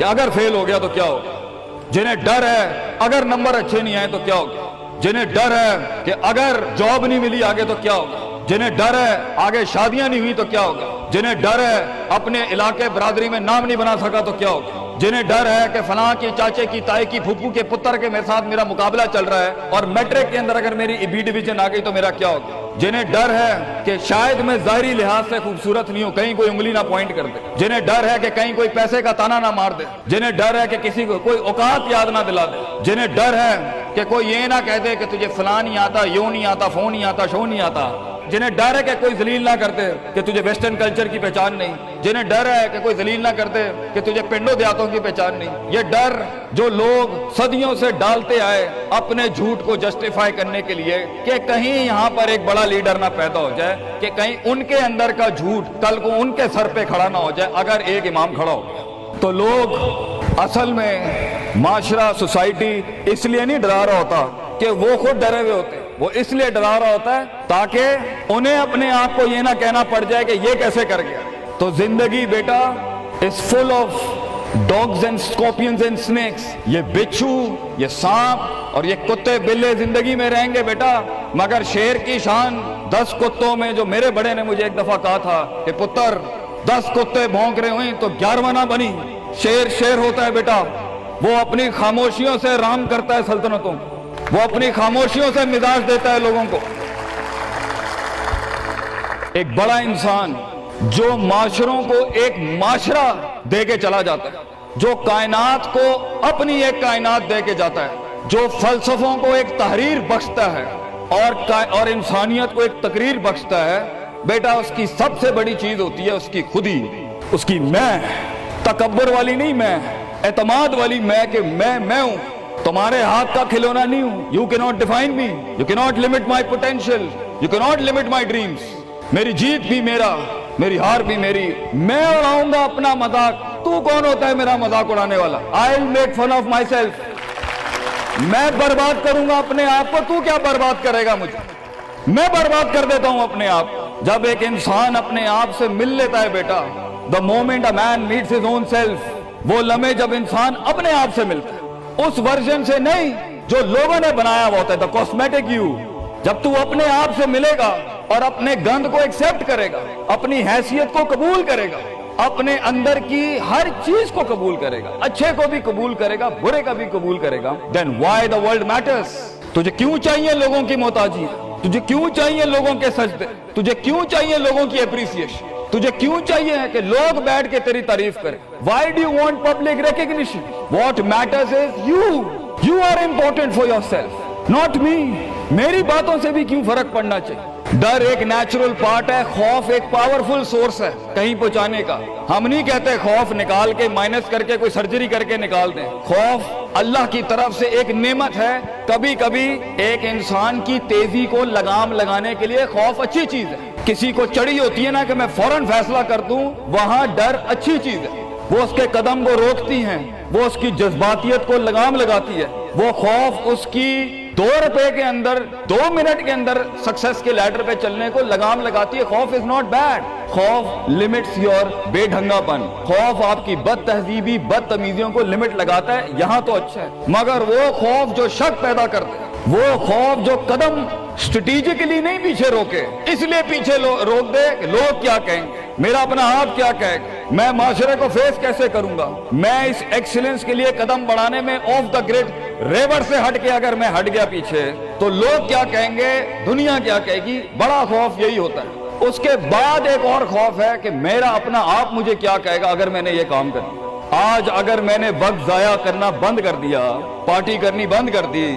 کہ اگر فیل ہو گیا تو کیا ہوگا، جنہیں ڈر ہے اگر نمبر اچھے نہیں آئے تو کیا ہوگا، جنہیں ڈر ہے کہ اگر جاب نہیں ملی آگے تو کیا ہوگا، جنہیں ڈر ہے آگے شادیاں نہیں ہوئی تو کیا ہوگا، جنہیں ڈر ہے اپنے علاقے برادری میں نام نہیں بنا سکا تو کیا ہوگا، جنہیں ڈر ہے کہ فلاں کی چاچے کی تائی کی پھپھو کے پتر کے میرے ساتھ میرا مقابلہ چل رہا ہے اور میٹرک کے اندر اگر میری بی ڈویژن آ گئی تو میرا کیا ہوگا، جنہیں ڈر ہے کہ شاید میں ظاہری لحاظ سے خوبصورت نہیں ہوں، کہیں کوئی انگلی نہ پوائنٹ کر دے، جنہیں ڈر ہے کہ کہیں کوئی پیسے کا تانا نہ مار دے، جنہیں ڈر ہے کہ کسی کو کوئی اوقات یاد نہ دلا دے، جنہیں ڈر ہے کہ کوئی یہ نہ کہہ دے کہ تجھے فلاں نہیں آتا، یوں نہیں آتا، فون نہیں آتا، شو نہیں آتا، جنہیں ڈر ہے کہ کوئی ذلیل نہ کرتے کہ تجھے ویسٹرن کلچر کی پہچان نہیں، جنہیں ڈر ہے کہ کوئی ذلیل نہ کرتے کہ تجھے پنڈوں دیہاتوں کی پہچان نہیں، یہ ڈر جو لوگ صدیوں سے ڈالتے آئے اپنے جھوٹ کو جسٹیفائی کرنے کے لیے کہ کہیں یہاں پر ایک بڑا لیڈر نہ پیدا ہو جائے، کہ کہیں ان کے اندر کا جھوٹ کل کو ان کے سر پہ کھڑا نہ ہو جائے اگر ایک امام کھڑا ہو گیا، تو لوگ اصل میں معاشرہ سوسائٹی اس لیے نہیں ڈرا رہا ہوتا کہ وہ خود ڈرے ہوئے ہوتے، وہ اس لیے ڈرا رہا ہوتا ہے تاکہ انہیں اپنے آپ کو یہ نہ کہنا پڑ جائے کہ یہ کیسے کر گیا۔ تو زندگی بیٹا is full of dogs and scorpions and snakes، یہ بچھو، یہ سانپ اور یہ کتے بلے زندگی میں رہیں گے بیٹا، مگر شیر کی شان 10 کتوں میں، جو میرے بڑے نے مجھے ایک دفعہ کہا تھا کہ پتر 10 کتے بھونک رہے ہوئیں تو 11واں نہ بنی، شیر ہوتا ہے بیٹا، وہ اپنی خاموشیوں سے رام کرتا ہے سلطنتوں، وہ اپنی خاموشیوں سے مزاج دیتا ہے لوگوں کو۔ ایک بڑا انسان جو معاشروں کو ایک معاشرہ دے کے چلا جاتا ہے، جو کائنات کو اپنی ایک کائنات دے کے جاتا ہے، جو فلسفوں کو ایک تحریر بخشتا ہے اور انسانیت کو ایک تقریر بخشتا ہے، بیٹا اس کی سب سے بڑی چیز ہوتی ہے اس کی خودی، اس کی میں، تکبر والی نہیں میں، اعتماد والی میں، کہ میں ہوں، تمہارے ہاتھ کا کھلونا نہیں ہوں۔ You cannot define me, you cannot limit my potential, you cannot limit my dreams۔ میری جیت بھی میرا، میری ہار بھی میری، میں اڑاؤں گا اپنا مذاق، تو کون ہوتا ہے میرا مذاق اڑانے والا؟ I'll make fun of myself، میں برباد کروں گا اپنے آپ کو، تو کیا برباد کرے گا مجھے؟ میں برباد کر دیتا ہوں اپنے آپ۔ جب ایک انسان اپنے آپ سے مل لیتا ہے بیٹا، the moment a man meets his own self، وہ لمحے جب انسان اپنے آپ سے ملتا ہے، اس ورژن سے نہیں جو لوگوں نے بنایا ہوا ہوتا ہے، the cosmetic you۔ جب تو اپنے آپ سے ملے گا اور اپنے گند کو ایکسپٹ کرے گا، اپنی حیثیت کو قبول کرے گا، اپنے اندر کی ہر چیز کو قبول کرے گا، اچھے کو بھی قبول کرے گا، برے کا بھی قبول کرے گا، then why the world matters۔ تجھے کیوں چاہیے لوگوں کی محتاجی، تجھے کیوں چاہیے لوگوں کے سجدے، تجھے کیوں چاہیے لوگوں کی اپریسیشن، تجھے کیوں چاہیے کہ لوگ بیٹھ کے تیری تعریف کریں؟ Why do you want public recognition؟ What matters is you are important for yourself، not me۔ میری باتوں سے بھی کیوں فرق پڑنا چاہیے؟ ڈر ایک نیچرل پارٹ ہے، خوف ایک پاورفل سورس ہے کہیں پہنچانے کا۔ ہم نہیں کہتے خوف نکال کے مائنس کر کے کوئی سرجری کر کے نکال دیں، خوف اللہ کی طرف سے ایک نعمت ہے۔ کبھی کبھی ایک انسان کی تیزی کو لگام لگانے کے لیے خوف اچھی چیز ہے۔ کسی کو چڑی ہوتی ہے نا کہ میں فوراً فیصلہ کر دوں، وہاں ڈر اچھی چیز ہے، وہ اس کے قدم کو روکتی ہیں، وہ اس کی جذباتیت کو لگام لگاتی ہے۔ وہ خوف اس کی 2 روپے کے اندر 2 منٹ کے اندر سکسس کے لیڈر پہ چلنے کو لگام لگاتی ہے۔ خوف از ناٹ بیڈ، خوف لمٹس یور بے ڈھنگا پن، خوف آپ کی بد تہذیبی بد تمیزیوں کو لمٹ لگاتا ہے، یہاں تو اچھا ہے۔ مگر وہ خوف جو شک پیدا کرتا ہے، وہ خوف جو قدم اسٹریٹجکلی نہیں پیچھے روکے، اس لیے پیچھے روک دے کہ لوگ کیا کہیں گے، میرا اپنا آپ کیا کہے گا، میں معاشرے کو فیس کیسے کروں گا، میں اس ایکسیلنس کے لیے قدم بڑھانے میں آف دا گریڈ ریور سے ہٹ کے اگر میں ہٹ گیا پیچھے تو لوگ کیا کہیں گے، دنیا کیا کہے گی۔ بڑا خوف یہی ہوتا ہے۔ اس کے بعد ایک اور خوف ہے کہ میرا اپنا آپ مجھے کیا کہے گا اگر میں نے یہ کام کر دیا۔ آج اگر میں نے وقت ضائع کرنا بند کر دیا، پارٹی کرنی بند کر دی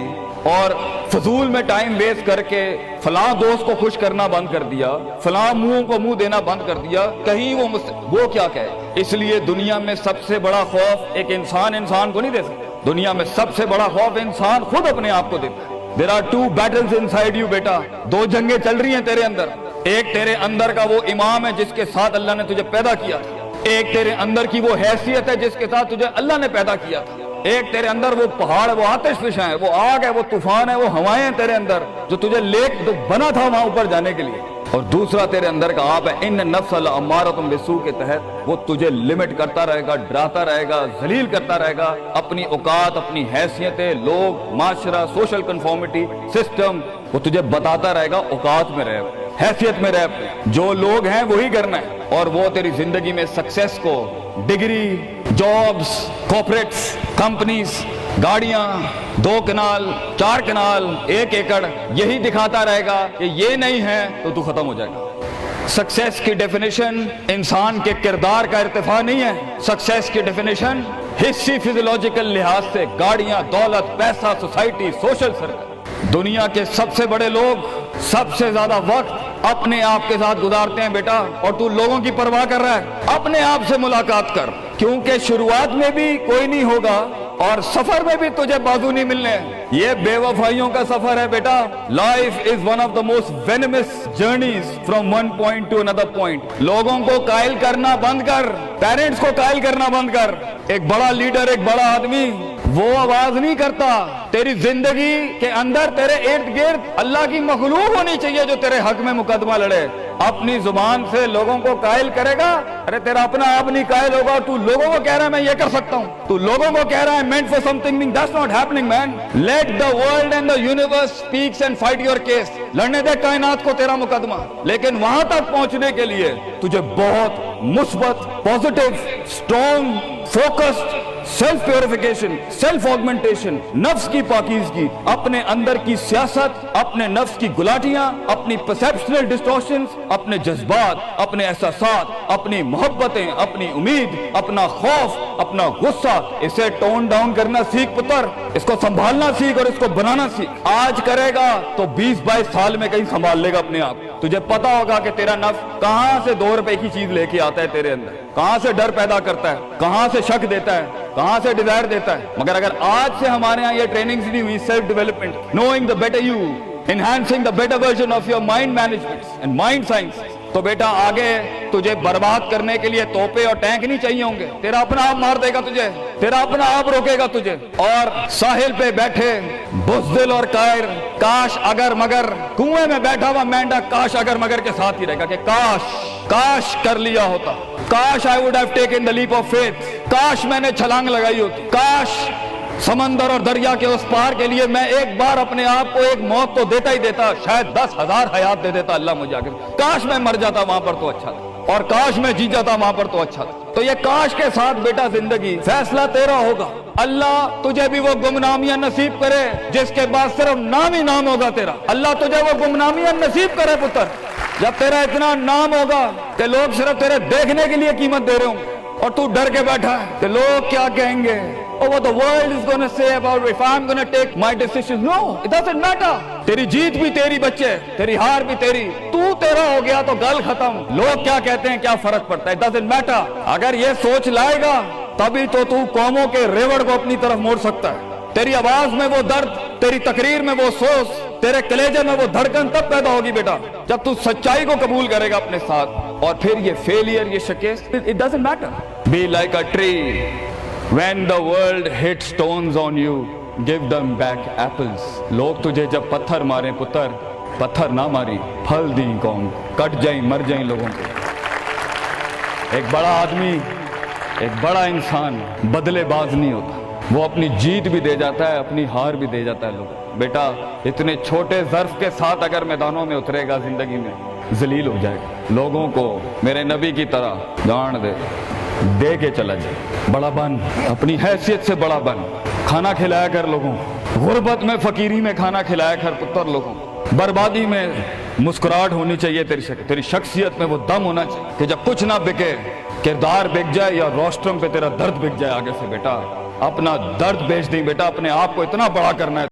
اور فضول میں ٹائم ویسٹ کر کے فلاں دوست کو خوش کرنا بند کر دیا، فلاں منہ کو منہ دینا بند کر دیا، کہیں وہ کیا کہے۔ اس لیے دنیا میں سب سے بڑا خوف ایک انسان کو نہیں دے سکتا، دنیا میں سب سے بڑا خوف انسان خود اپنے آپ کو دیتا ہے۔ There are 2 battles inside you بیٹا، 2 جنگیں چل رہی ہیں تیرے اندر۔ ایک تیرے اندر کا وہ امام ہے جس کے ساتھ اللہ نے تجھے پیدا کیا تھا، ایک تیرے اندر کی وہ حیثیت ہے جس کے ساتھ تجھے اللہ نے پیدا کیا تھا، ایک تیرے اندر وہ پہاڑ، وہ آتش فشاں ہے، وہ آگ ہے، وہ طوفان ہے، وہ ہوائیں ہیں تیرے اندر جو تجھے جو بنا تھا وہاں اوپر جانے کے لیے۔ اور دوسرا تیرے اندر کا آپ ہے ان نفس لامارۃ بالسوء کے تحت وہ تجھے لمٹ کرتا رہے گا، ڈراتا رہے گا، ذلیل کرتا رہے گا، اپنی اوقات، اپنی حیثیتیں، لوگ، معاشرہ، سوشل کنفارمیٹی، سسٹم، وہ تجھے بتاتا رہے گا اوقات میں رہ، حیثیت میں رہ، جو لوگ ہیں وہی کرنا ہے، اور وہ تیری زندگی میں سکسیس کو، ڈگری، جابز، کارپوریٹس، کمپنیز، گاڑیاں، 2 کنال، 4 کنال، 1 ایکڑ، یہی دکھاتا رہے گا کہ یہ نہیں ہے تو تو ختم ہو جائے گا۔ سکسیس کی ڈیفینیشن انسان کے کردار کا ارتفاع نہیں ہے، سکسیس کی ڈیفینیشن حصی فزیولوجیکل لحاظ سے گاڑیاں، دولت، پیسہ، سوسائٹی، سوشل سرکل۔ دنیا کے سب سے بڑے لوگ سب سے زیادہ وقت اپنے آپ کے ساتھ گزارتے ہیں بیٹا، اور تو لوگوں کی پرواہ کر رہا ہے۔ اپنے آپ سے ملاقات کر، کیونکہ شروعات میں بھی کوئی نہیں ہوگا اور سفر میں بھی تجھے بازو نہیں ملنے، یہ بے وفائیوں کا سفر ہے بیٹا۔ Life is one of the most venomous journeys from one point to another point. لوگوں کو قائل کرنا بند کر، پیرنٹس کو قائل کرنا بند کر۔ ایک بڑا لیڈر، ایک بڑا آدمی وہ آواز نہیں کرتا، تیری زندگی کے اندر تیرے ارد گرد اللہ کی مخلوق ہونی چاہیے جو تیرے حق میں مقدمہ لڑے۔ اپنی زبان سے لوگوں کو قائل کرے گا، ارے تیرا اپنا آپ نہیں قائل ہوگا، تو لوگوں کو کہہ رہا ہے میں یہ کر سکتا ہوں، تو لوگوں کو کہہ رہا ہے meant for something, that's not happening man. Let the world and the universe speaks and fight your case. لڑنے دے کائنات کو تیرا مقدمہ، لیکن وہاں تک پہنچنے کے لیے تجھے بہت مثبت، positive, strong, focused, self purification, self augmentation, نفس کی پاکیزگی، اپنے اندر کی سیاست، اپنے نفس کی گلاٹیاں، اپنی پرسیپشنل ڈسٹورشنز، اپنے جذبات، اپنے احساسات، اپنی محبتیں، اپنی امید، اپنا خوف، اپنا غصہ، اسے ٹون ڈاؤن کرنا سیکھ پتر، اس کو سنبھالنا سیکھ اور اس کو بنانا سیکھ۔ آج کرے گا تو 20-22 سال میں کہیں سنبھال لے گا اپنے آپ۔ تجھے پتا ہوگا کہ تیرا نفس کہاں سے 2 روپے کی چیز لے کے آتا ہے تیرے اندر، کہاں سے ڈر پیدا کرتا ہے، کہاں سے شک دیتا ہے، کہاں سے ڈیزائر دیتا ہے۔ مگر اگر آج سے ہمارے ہاں یہ ٹریننگز نہیں ہوئی، self development, knowing the better you, enhancing the better version of your mind management and mind science, تو بیٹا آگے تجھے برباد کرنے کے لیے توپے اور ٹینک نہیں چاہیے ہوں گے، تیرا اپنا آپ مار دے گا تجھے، تیرا اپنا آپ روکے گا تجھے۔ اور ساحل پہ بیٹھے بزدل اور قائر، کاش اگر مگر، کنویں میں بیٹھا ہوا مینڈا کاش اگر مگر کے ساتھ ہی رہے گا کہ کاش کر لیا ہوتا، کاش I would have taken the leap of faith، کاش میں نے چھلانگ لگائی ہوتی، کاش سمندر اور دریا کے اس پار کے لیے میں ایک بار اپنے آپ کو ایک موت تو دیتا ہی دیتا، شاید 10,000 حیات دے دیتا اللہ مجھے آگے، کاش میں مر جاتا وہاں پر تو اچھا تھا، اور کاش میں جی جاتا وہاں پر تو اچھا تھا۔ تو یہ کاش کے ساتھ بیٹا زندگی، فیصلہ تیرا ہوگا۔ اللہ تجھے بھی وہ گمنامیاں نصیب کرے جس کے بعد صرف نام ہی نام ہوگا تیرا، اللہ تجھے وہ گمنامیاں نصیب کرے پتر، جب تیرا اتنا نام ہوگا کہ لوگ صرف تیرے دیکھنے کے لیے قیمت دے رہے ہوں، اور تو ڈر کے بیٹھا ہے کہ لوگ کیا کہیں گے، oh what the world is going to say about if I'm going to take my decisions. No, it doesn't matter. تیری جیت بھی تیری بچے، تیری ہار بھی تیری، تو تیرا ہو گیا تو گل ختم، لوگ کیا کہتے ہیں کیا فرق پڑتا ہے، it doesn't matter۔ اگر یہ سوچ لائے گا تبھی تو قوموں کے ریوڑ کو اپنی طرف موڑ سکتا ہے۔ تیری آواز میں وہ درد، تیری تقریر میں وہ سوز، تیرے کلیجے میں وہ دھڑکن تب پیدا ہوگی بیٹا جب تو سچائی کو قبول کرے گا اپنے ساتھ، اور پھر یہ فیلئر، یہ شکست، it doesn't matter۔ Be like a tree, when the world hits stones on you, give them back apples۔ لوگ تجھے جب پتھر ماریں پتر، پتھر نہ ماری، پھل دیں قوم، کٹ جائیں مر جائیں لوگوں کو۔ ایک بڑا آدمی، ایک بڑا انسان بدلے باز نہیں ہوتا، وہ اپنی جیت بھی دے جاتا ہے، اپنی ہار بھی دے جاتا ہے لوگ۔ بیٹا اتنے چھوٹے ظرف کے ساتھ اگر میدانوں میں اترے گا زندگی میں، ذلیل ہو جائے گا، لوگوں کو میرے نبی کی طرح جان دے کے چلا جائے، بڑا بن، اپنی حیثیت سے بڑا بن، کھانا کھلایا کر لوگوں، غربت میں فقیری میں کھانا کھلایا کر پتر لوگوں، بربادی میں مسکراہٹ ہونی چاہیے تیری شخصیت میں وہ دم ہونا چاہیے کہ جب کچھ نہ بکے، کردار بک جائے یا روسٹرم پہ تیرا درد بک جائے آگے سے، بیٹا اپنا درد بیچ دیں بیٹا، اپنے آپ کو اتنا بڑا کرنا ہے۔